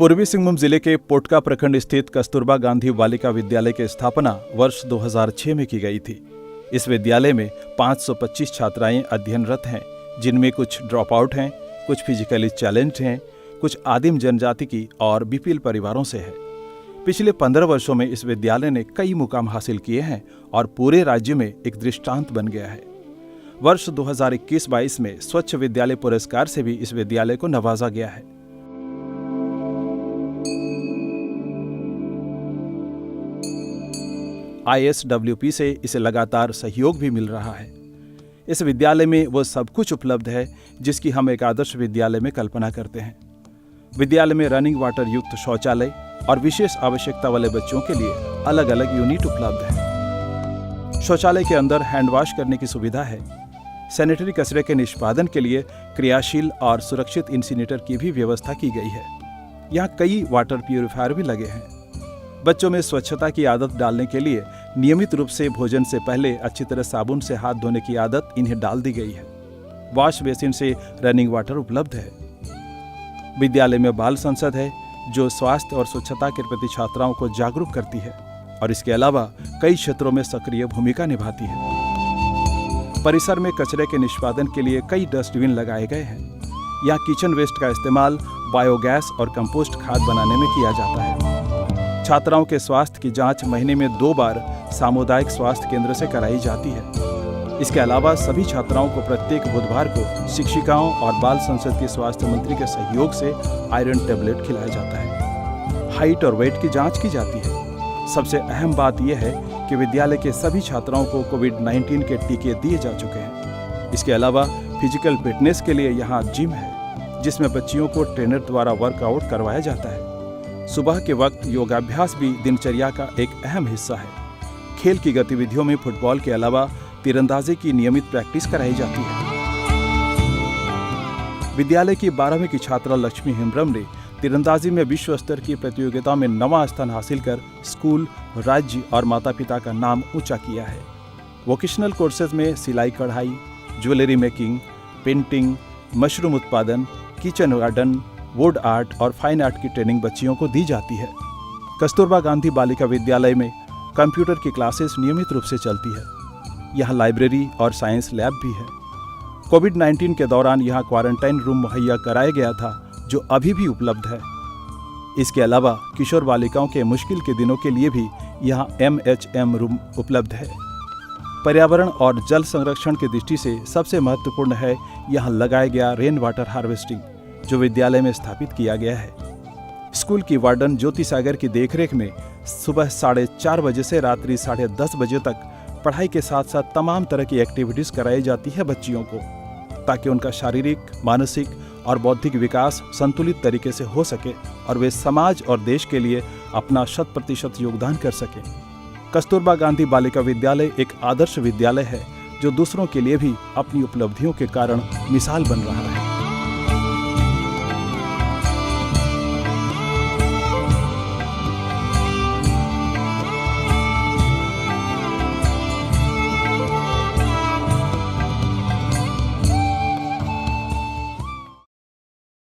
पूर्वी सिंहभूम जिले के पोटका प्रखंड स्थित कस्तूरबा गांधी बालिका विद्यालय की स्थापना वर्ष 2006 में की गई थी। इस विद्यालय में 525 छात्राएं अध्ययनरत हैं, जिनमें कुछ ड्रॉप आउट हैं, कुछ फिजिकली चैलेंज्ड हैं, कुछ आदिम जनजाति की और बीपीएल परिवारों से है। पिछले 15 वर्षों में इस विद्यालय ने कई मुकाम हासिल किए हैं और पूरे राज्य में एक दृष्टांत बन गया है। वर्ष 2021-22 में स्वच्छ विद्यालय पुरस्कार से भी इस विद्यालय को नवाजा गया है। ISWP से इसे लगातार सहयोग भी मिल रहा है। इस विद्यालय में वो सब कुछ उपलब्ध है जिसकी हम एक आदर्श विद्यालय में कल्पना करते हैं। विद्यालय में रनिंग वाटर युक्त शौचालय और विशेष आवश्यकता वाले बच्चों के लिए अलग अलग यूनिट उपलब्ध है। शौचालय के अंदर हैंड वॉश करने की सुविधा है। सैनिटरी कचरे के निष्पादन के लिए क्रियाशील और सुरक्षित इंसिनेटर की भी व्यवस्था की गई है। यहाँ कई वाटर प्यूरिफायर भी लगे हैं। बच्चों में स्वच्छता की आदत डालने के लिए नियमित रूप से भोजन से पहले अच्छी तरह साबुन से हाथ धोने की आदत इन्हें डाल दी गई है। वॉश बेसिन से रनिंग वाटर उपलब्ध है। विद्यालय में बाल संसद है, जो स्वास्थ्य और स्वच्छता के प्रति छात्राओं को जागरूक करती है और इसके अलावा कई क्षेत्रों में सक्रिय भूमिका निभाती है। परिसर में कचरे के निष्पादन के लिए कई डस्टबिन लगाए गए हैं। यहाँ किचन वेस्ट का इस्तेमाल बायोगैस और कंपोस्ट खाद बनाने में किया जाता है। छात्राओं के स्वास्थ्य की जांच महीने में 2 बार सामुदायिक स्वास्थ्य केंद्र से कराई जाती है। इसके अलावा सभी छात्राओं को प्रत्येक बुधवार को शिक्षिकाओं और बाल संसद के स्वास्थ्य मंत्री के सहयोग से आयरन टेबलेट खिलाया जाता है। हाइट और वेट की जांच की जाती है। सबसे अहम बात यह है कि विद्यालय के सभी छात्राओं को कोविड-19 के टीके दिए जा चुके हैं। इसके अलावा फिजिकल फिटनेस के लिए यहाँ जिम है, जिसमें बच्चियों को ट्रेनर द्वारा वर्कआउट करवाया जाता है। सुबह के वक्त योगाभ्यास भी दिनचर्या का एक अहम हिस्सा है। खेल की गतिविधियों में फुटबॉल के अलावा तीरंदाजी की नियमित प्रैक्टिस कराई जाती है। विद्यालय की 12वीं की छात्रा लक्ष्मी हेम्ब्रम ने तीरंदाजी में विश्व स्तर की प्रतियोगिता में 9वां स्थान हासिल कर स्कूल, राज्य और माता पिता का नाम ऊंचा किया है। वोकेशनल कोर्सेज में सिलाई कढ़ाई, ज्वेलरी मेकिंग, पेंटिंग, मशरूम उत्पादन, किचन गार्डन, वुड आर्ट और फाइन आर्ट की ट्रेनिंग बच्चियों को दी जाती है। कस्तूरबा गांधी बालिका विद्यालय में कंप्यूटर की क्लासेस नियमित रूप से चलती है। यहाँ लाइब्रेरी और साइंस लैब भी है। कोविड-19 के दौरान यहाँ क्वारंटाइन रूम मुहैया कराया गया था, जो अभी भी उपलब्ध है। इसके अलावा किशोर बालिकाओं के मुश्किल के दिनों के लिए भी यहाँ MHM रूम उपलब्ध है। पर्यावरण और जल संरक्षण की दृष्टि से सबसे महत्वपूर्ण है यहाँ लगाया गया रेन वाटर हार्वेस्टिंग, जो विद्यालय में स्थापित किया गया है। स्कूल की वार्डन ज्योति सागर की देखरेख में सुबह 4:30 बजे से रात्रि 10:30 बजे तक पढ़ाई के साथ साथ तमाम तरह की एक्टिविटीज कराई जाती है बच्चियों को, ताकि उनका शारीरिक, मानसिक और बौद्धिक विकास संतुलित तरीके से हो सके और वे समाज और देश के लिए अपना 100% योगदान कर सके। कस्तूरबा गांधी बालिका विद्यालय एक आदर्श विद्यालय है, जो दूसरों के लिए भी अपनी उपलब्धियों के कारण मिसाल बन रहा है।